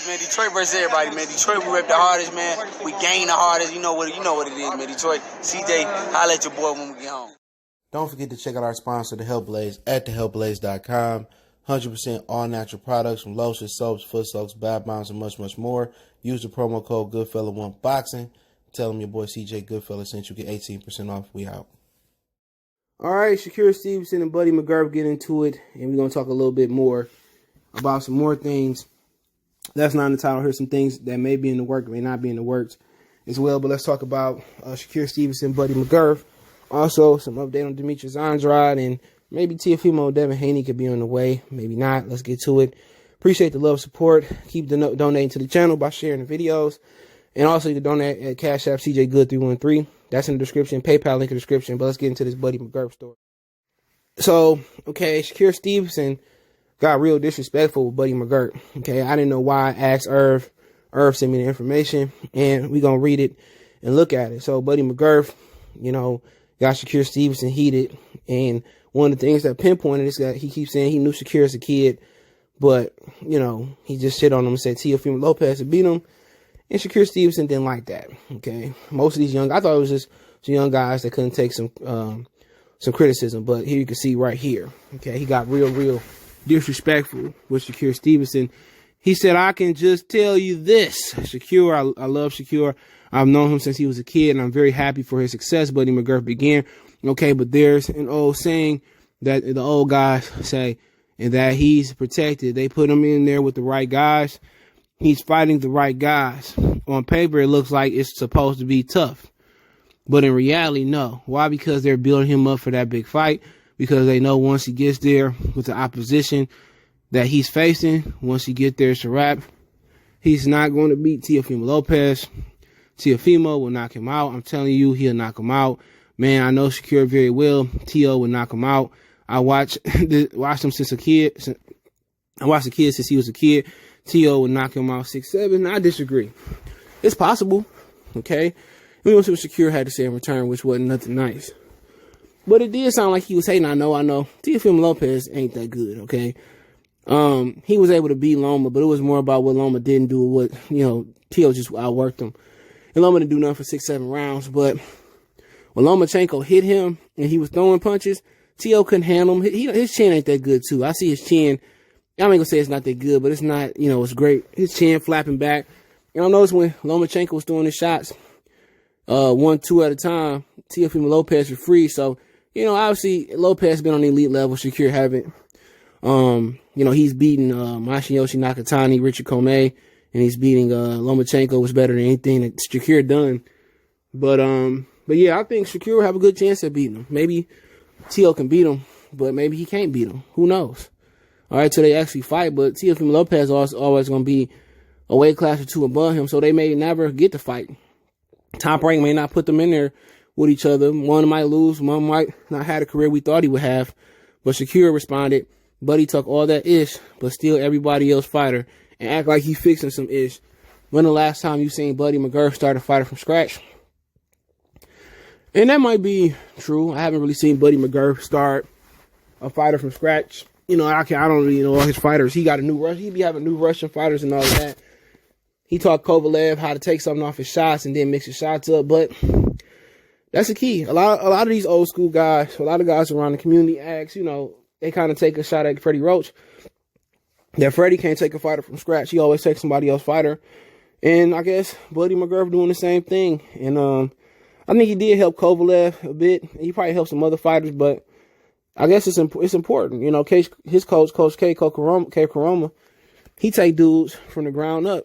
man. Detroit versus everybody, man. Detroit, we rep the hardest, man. We gain the hardest. You know what it is, man. Detroit, CJ, holla at your boy when we get home. Don't forget to check out our sponsor, The Health Blaze, at thehealthblaze.com. 100% all natural products from lotions, soaps, foot soaks, bath bombs, and much, much more. Use the promo code Goodfella1Boxing. Tell them your boy CJ Goodfella sent you. Get 18% off. We out. All right, Shakur Stevenson and Buddy McGirt get into it, and we're going to talk a little bit more about some more things. That's not in the title. Here's some things that may be in the work, may not be in the works as well. But let's talk about Shakur Stevenson, Buddy McGirt. Also, some update on Demetrius Andrade, and maybe Teofimo Devin Haney could be on the way. Maybe not. Let's get to it. Appreciate the love, support. Keep donating to the channel by sharing the videos. And also, you can donate at Cash App CJ Good 313. That's in the description. PayPal link in the description. But let's get into this Buddy McGirt story. So, okay, Shakur Stevenson got real disrespectful with Buddy McGirt. Okay, I didn't know why. I asked Irv. Irv sent me the information, and we're going to read it and look at it. So, Buddy McGirt, got Shakur Stevenson heated. And one of the things that pinpointed is that he keeps saying he knew Shakur as a kid, but, he just shit on him and said Teofimo Lopez had beat him. And Shakur Stevenson didn't like that. Okay, most of these I thought it was just some young guys that couldn't take some criticism. But here you can see right here. Okay, he got real disrespectful with Shakur Stevenson. He said, "I can just tell you this, Shakur. I love Shakur. I've known him since he was a kid, and I'm very happy for his success." Buddy McGirt began. Okay, but there's an old saying that the old guys say, and that he's protected. They put him in there with the right guys. He's fighting the right guys. On paper, it looks like it's supposed to be tough. But in reality, no. Why? Because they're building him up for that big fight. Because they know once he gets there with the opposition that he's facing, once he gets there, it's a wrap. He's not going to beat Teofimo Lopez. Teofimo will knock him out. I'm telling you, he'll knock him out. Man, I know Shakur very well. Teo will knock him out. I watched him since a kid. I watched the kid since he was a kid. Teo would knock him out 6'7". I disagree. It's possible. Okay. We want to see what Shakur had to say in return, which wasn't nothing nice. But it did sound like he was hating. I know. Teofimo Lopez ain't that good. Okay. He was able to beat Loma, but it was more about what Loma didn't do. What, Teo just outworked him. And Loma didn't do nothing for 6-7 rounds. But when Lomachenko hit him and he was throwing punches, Teo couldn't handle him. His chin ain't that good, too. I see his chin. I ain't gonna say it's not that good, but it's not, it's great. His chin flapping back. And I noticed when Lomachenko was throwing his shots, 1-2 at a time, Teofimo Lopez was free. So, obviously Lopez been on the elite level. Shakur haven't. He's beating Massayoshi Nakatani, Richard Comey, and he's beating Lomachenko, was better than anything that Shakur done. But yeah, I think Shakur will have a good chance at beating him. Maybe Teo can beat him, but maybe he can't beat him. Who knows? All right, till they actually fight, but Teofimo Lopez is always going to be a weight class or two above him, so they may never get to fight. Top Rank may not put them in there with each other. One might lose, one might not have the career we thought he would have. But Shakur responded, Buddy took all that ish, but still everybody else fighter, and act like he fixing some ish. When the last time you seen Buddy McGirt start a fighter from scratch? And that might be true. I haven't really seen Buddy McGirt start a fighter from scratch. I don't really know all his fighters. He got a new Russian. He be having new Russian fighters and all of that. He taught Kovalev how to take something off his shots and then mix his shots up. But that's the key. A lot of these old school guys, a lot of guys around the community acts, they kind of take a shot at Freddie Roach. That Freddie can't take a fighter from scratch. He always takes somebody else's fighter. And I guess Buddy McGirt doing the same thing. And I think he did help Kovalev a bit. He probably helped some other fighters, but I guess it's important. His coach, Coach K Koroma, he take dudes from the ground up.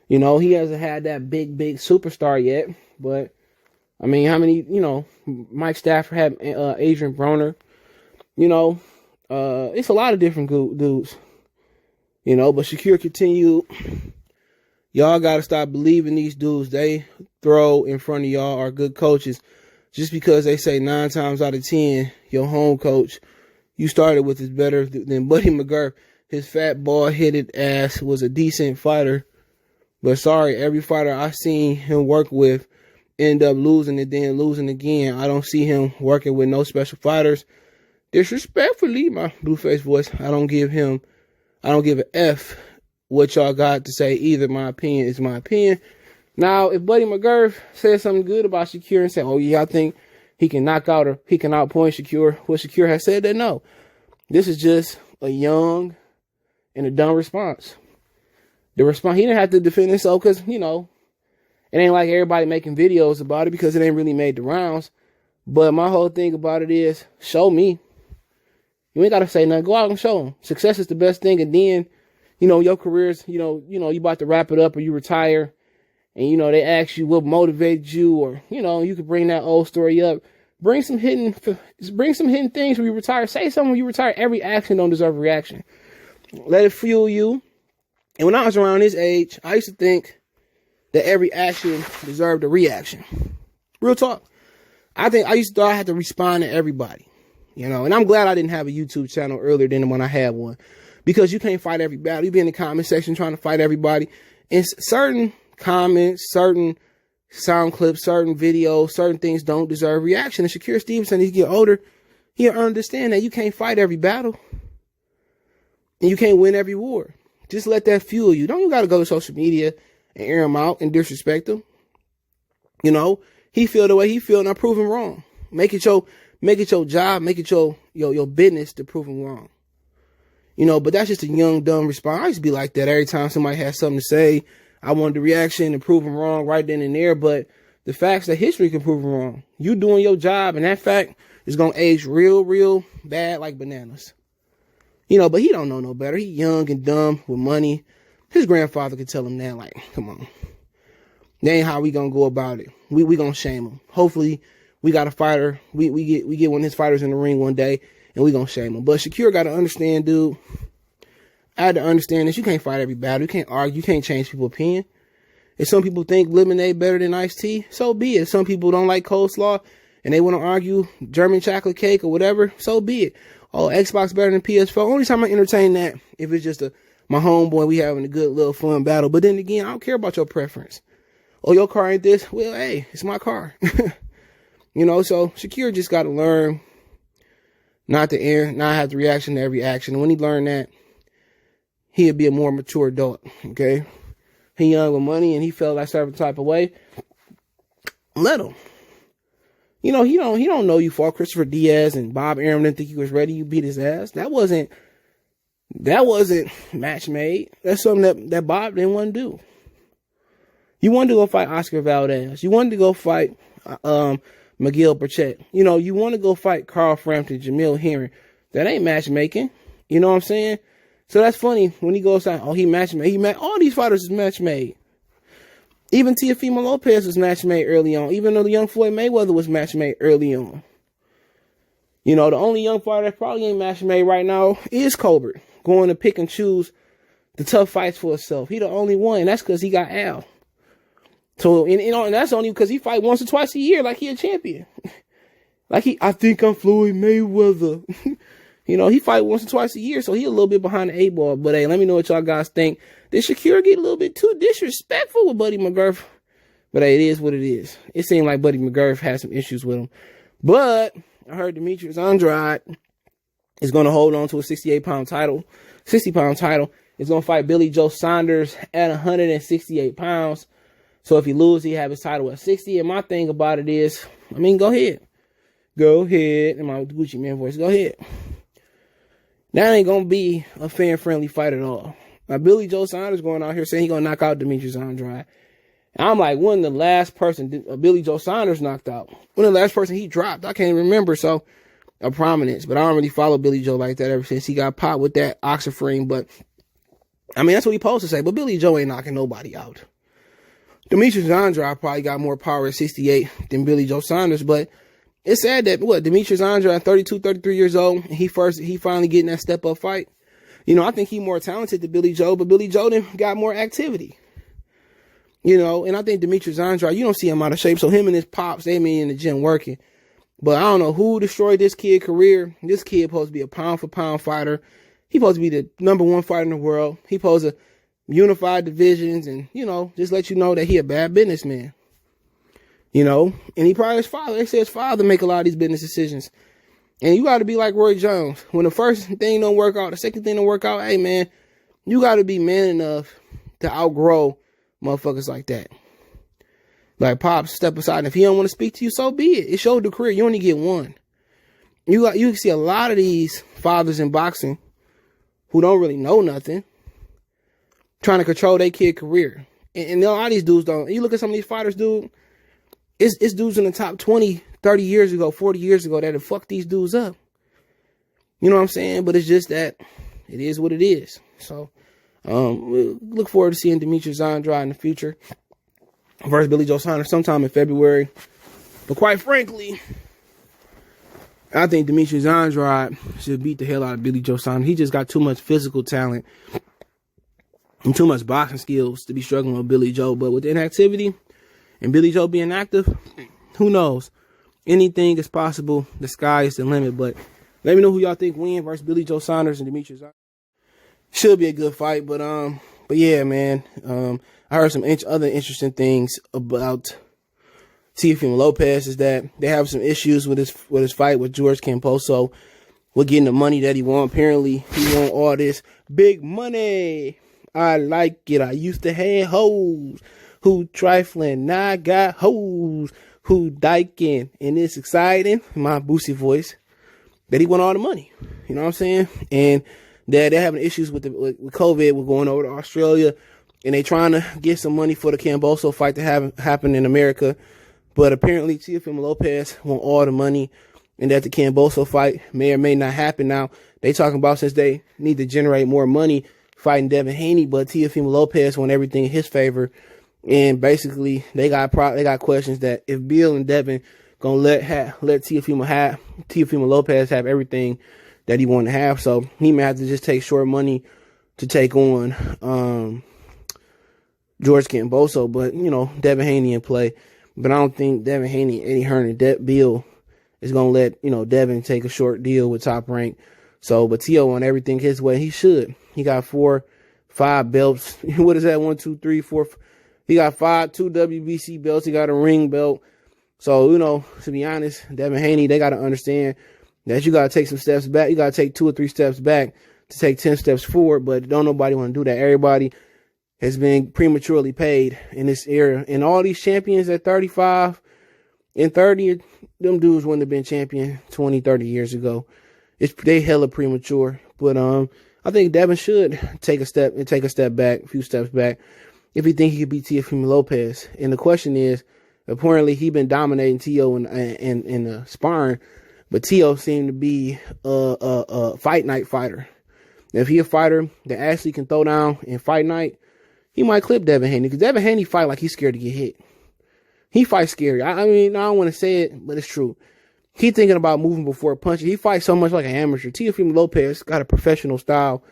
He hasn't had that big superstar yet. But, how many, Mike Stafford had Adrian Broner. It's a lot of different dudes. But Shakur continued. Y'all got to stop believing these dudes. They throw in front of y'all are good coaches. Just because they say 9 times out of 10, your home coach you started with is better than Buddy McGirt. His fat, bald-headed ass was a decent fighter. But sorry, every fighter I seen him work with end up losing and then losing again. I don't see him working with no special fighters. Disrespectfully, my Blueface voice, I don't give an F what y'all got to say. Either my opinion is my opinion. Now, if Buddy McGirt says something good about Shakur and say, oh yeah, I think he can knock out or he can outpoint Shakur, well, Shakur has said that no. This is just a young and a dumb response. He didn't have to defend himself because, you know, it ain't like everybody making videos about it because it ain't really made the rounds. But my whole thing about it is, show me. You ain't got to say nothing. Go out and show them. Success is the best thing. And then, you know, your career's, you know, you about to wrap it up or you retire. And, you know, they ask you what motivated you, or, you know, you could bring that old story up. Bring some hidden things when you retire. Say something when you retire. Every action don't deserve a reaction. Let it fuel you. And when I was around this age, I used to think that every action deserved a reaction. Real talk. I used to thought I had to respond to everybody. You know, and I'm glad I didn't have a YouTube channel earlier than when I had one. Because you can't fight every battle. You be in the comment section trying to fight everybody. And certain comments, certain sound clips, certain videos, certain things don't deserve reaction. And Shakur Stevenson, as he get older, he'll understand that you can't fight every battle. And you can't win every war. Just let that fuel you. Don't you got to go to social media and air him out and disrespect him. You know, he feel the way he feel, and I prove him wrong. Make it your job, make it your business to prove him wrong. You know, but that's just a young, dumb response. I used to be like that every time somebody had something to say. I wanted the reaction and prove them wrong right then and there. But the facts that history can prove them wrong. You doing your job, and that fact is going to age real, real bad like bananas. You know, but he don't know no better. He young and dumb with money. His grandfather could tell him that, like, come on. That ain't how we going to go about it. We going to shame him. Hopefully, we got a fighter. We get one of his fighters in the ring one day, and we going to shame him. But Shakur got to understand, dude. I had to understand that you can't fight every battle. You can't argue. You can't change people's opinion. If some people think lemonade better than iced tea, so be it. Some people don't like coleslaw and they want to argue German chocolate cake or whatever, so be it. Oh, Xbox better than PS4. Only time I entertain that if it's just my homeboy, we having a good little fun battle. But then again, I don't care about your preference. Oh, your car ain't this? Well, hey, it's my car. You know, so Shakur just got to learn not have the reaction to every action. And when he learned that, he'll be a more mature adult, okay? He young with money and he felt that certain type of way. Let him. You know, he don't know you fought Christopher Diaz and Bob Arum didn't think he was ready. You beat his ass. That wasn't match made. That's something that Bob didn't want to do. You wanted to go fight Oscar Valdez. You wanted to go fight Miguel Burchett. You know, you want to go fight Carl Frampton, Jamil Herring. That ain't matchmaking. You know what I'm saying? So that's funny when he goes out, oh, he match made. All these fighters is match made. Even Teofimo Lopez was match made early on. Even though the young Floyd Mayweather was match made early on. You know, the only young fighter that probably ain't match made right now is Colbert. Going to pick and choose the tough fights for himself. He the only one, and that's because he got Al. So, and that's only because he fight once or twice a year like he a champion. I think I'm Floyd Mayweather. You know, he fight once or twice a year, so he a little bit behind the 8-ball. But hey, let me know what y'all guys think. Did Shakur get a little bit too disrespectful with Buddy McGirt? But hey, it is what it is. It seemed like Buddy McGirt had some issues with him. But I heard Demetrius Andrade is going to hold on to a 60-pound title. He's going to fight Billy Joe Saunders at 168 pounds. So if he loses, he have his title at 60. And my thing about it is, I mean, go ahead. Go ahead. In my Gucci Man voice, go ahead. That ain't going to be a fan-friendly fight at all. Now, Billy Joe Saunders going out here saying he's going to knock out Demetrius Andrade. And I'm like, when the last person Billy Joe Saunders knocked out? When the last person he dropped? I can't remember, so a prominence. But I don't really follow Billy Joe like that ever since he got popped with that oxyframe. But, I mean, that's what he supposed to say. But Billy Joe ain't knocking nobody out. Demetrius Andrade probably got more power at 68 than Billy Joe Saunders. But it's sad that, Demetrius Andrade, 32, 33 years old, he finally getting that step-up fight. You know, I think he more talented than Billy Joe, but Billy Joe got more activity. You know, and I think Demetrius Andrade, you don't see him out of shape, so him and his pops, they be in the gym working. But I don't know who destroyed this kid's career. This kid supposed to be a pound-for-pound fighter. He supposed to be the #1 fighter in the world. He supposed to unify divisions and, you know, just let you know that he a bad businessman. You know, and he probably his father. They say his father make a lot of these business decisions. And you got to be like Roy Jones. When the first thing don't work out, the second thing don't work out, hey, man, You got to be man enough to outgrow motherfuckers like that. Like, Pops, step aside. And if he don't want to speak to you, so be it. It's your career. You only get one. You can see a lot of these fathers in boxing who don't really know nothing, trying to control their kid career. And a lot of these dudes don't. You look at some of these fighters, dude, it's dudes in the top 20, 30 years ago, 40 years ago that have fucked these dudes up. You know what I'm saying? But it's just that it is what it is. So, we look forward to seeing Demetrius Andrade in the future versus Billy Joe Saunders sometime in February. But quite frankly, I think Demetrius Andrade should beat the hell out of Billy Joe Saunders. He just got too much physical talent and too much boxing skills to be struggling with Billy Joe. But with inactivity and Billy Joe being active, who knows? Anything is possible. The sky is the limit. But let me know who y'all think win versus Billy Joe Saunders and Demetrius Andrade. Should be a good fight. But yeah, man. I heard some other interesting things about Teofimo Lopez is that they have some issues with his fight with George Camposo. With getting the money that he wants. Apparently, he want all this big money. I like it. I used to have hoes who trifling. Now I got hoes who diking. And it's exciting, my Boosie voice, that he want all the money. You know what I'm saying? And that they're having issues with COVID. We're going over to Australia. And they trying to get some money for the Camboso fight to happen in America. But apparently, Teofimo Lopez want all the money. And that the Camboso fight may or may not happen. Now, they talking about since they need to generate more money fighting Devin Haney. But Teofimo Lopez want everything in his favor. And basically, they got questions that if Bill and Devin going to let Teofimo Lopez have everything that he want to have. So, he may have to just take short money to take on George Camboso, but, you know, Devin Haney in play. But I don't think Devin Haney, Eddie Hearn, and Bill is going to let, you know, Devin take a short deal with Top Rank. So, but Tio on everything his way. He should. He got 4, 5 belts. What is that? 1, 2, 3, 4. He got 2 WBC belts. He got a ring belt. So, you know, to be honest, Devin Haney, they got to understand that you got to take some steps back. You got to take 2 or 3 steps back to take 10 steps forward. But don't nobody want to do that. Everybody has been prematurely paid in this era. And all these champions at 35 and 30, them dudes wouldn't have been champion 20, 30 years ago. They hella premature. But I think Devin should take a step back, a few steps back, if he think he could beat Teofimo Lopez. And the question is, apparently he been dominating Tio in sparring, but Tio seemed to be a fight night fighter. If he a fighter that actually can throw down in fight night, he might clip Devin Haney, because Devin Haney fight like he's scared to get hit. He fights scary. I mean, I don't want to say it, but it's true. He thinking about moving before punching. He fights so much like an amateur. Teofimo Lopez got a professional style.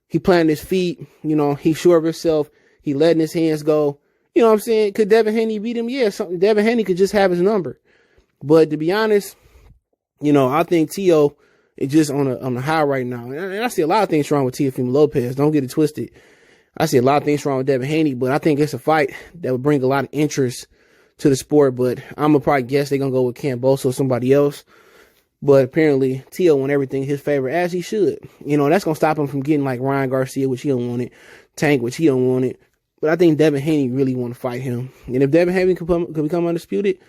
He planting his feet. You know, he's sure of himself. He letting his hands go. You know what I'm saying? Could Devin Haney beat him? Yeah, Devin Haney could just have his number. But to be honest, you know, I think Tio is just on a high right now. And I see a lot of things wrong with Teofimo Lopez. Don't get it twisted. I see a lot of things wrong with Devin Haney, but I think it's a fight that would bring a lot of interest to the sport. But I'm going to probably guess they're going to go with Camboso or somebody else. But apparently, Tio won everything in his favor, as he should. You know, that's going to stop him from getting like Ryan Garcia, which he don't want it. Tank, which he don't want it. But I think Devin Haney really want to fight him. And if Devin Haney could become undisputed,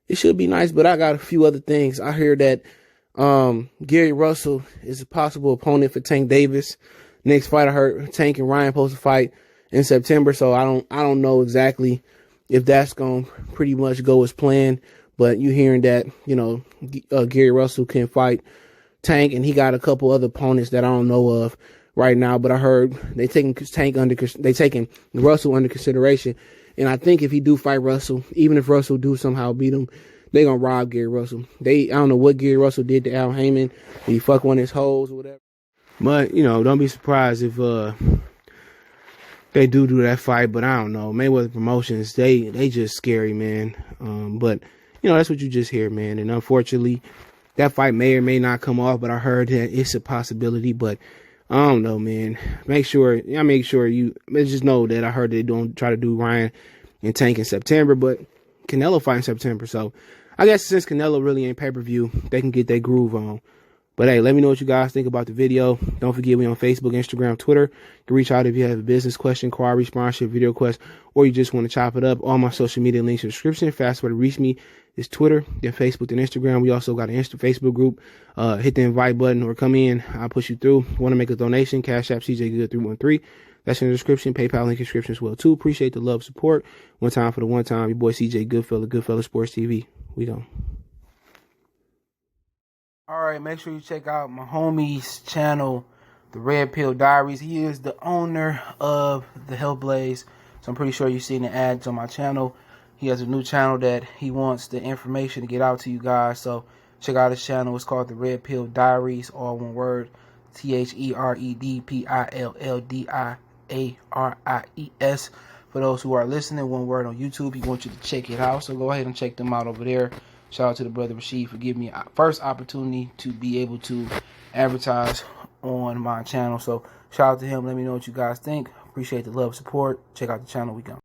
it should be nice. But I got a few other things. I hear that Gary Russell is a possible opponent for Tank Davis. Next fight, I heard Tank and Ryan supposed to fight in September. So I don't know exactly if that's going to pretty much go as planned. But you hearing that, you know, Gary Russell can fight Tank, and he got a couple other opponents that I don't know of right now. But I heard they taking Russell under consideration. And I think if he do fight Russell, even if Russell do somehow beat him, they gonna rob Gary Russell. I don't know what Gary Russell did to Al Heyman. He fuck one of his hoes or whatever. But, you know, don't be surprised if they do that fight. But I don't know. Mayweather Promotions, they just scary, man. But, you know, that's what you just hear, man. And unfortunately, that fight may or may not come off. But I heard that it's a possibility. But I don't know, man. Make sure you just know that I heard they don't try to do Ryan and Tank in September. But Canelo fight in September. So I guess since Canelo really ain't pay-per-view, they can get their groove on. But hey, let me know what you guys think about the video. Don't forget we on Facebook, Instagram, Twitter. You can reach out if you have a business question, inquiry, sponsorship, video request, or you just want to chop it up. All my social media links in the description. Fast way to reach me is Twitter, then Facebook, then Instagram. We also got an Facebook group. Hit the invite button or come in. I'll push you through. Want to make a donation? Cash App CJGood313. That's in the description. PayPal link in the description as well too. Appreciate the love, support. One time for the one time. Your boy CJ Goodfella Sports TV. We done. All right, make sure you check out my homie's channel, The Red Pill Diaries. He is the owner of the Hellblaze, so I'm pretty sure you've seen the ads on my channel. He has a new channel that he wants the information to get out to you guys, so check out his channel. It's called The Red Pill Diaries, all one word, TheredPillDiaries. For those who are listening, one word on YouTube. He wants you to check it out, so go ahead and check them out over there. Shout out to the brother Rashid for giving me a first opportunity to be able to advertise on my channel. So shout out to him. Let me know what you guys think. Appreciate the love, support. Check out the channel. We go.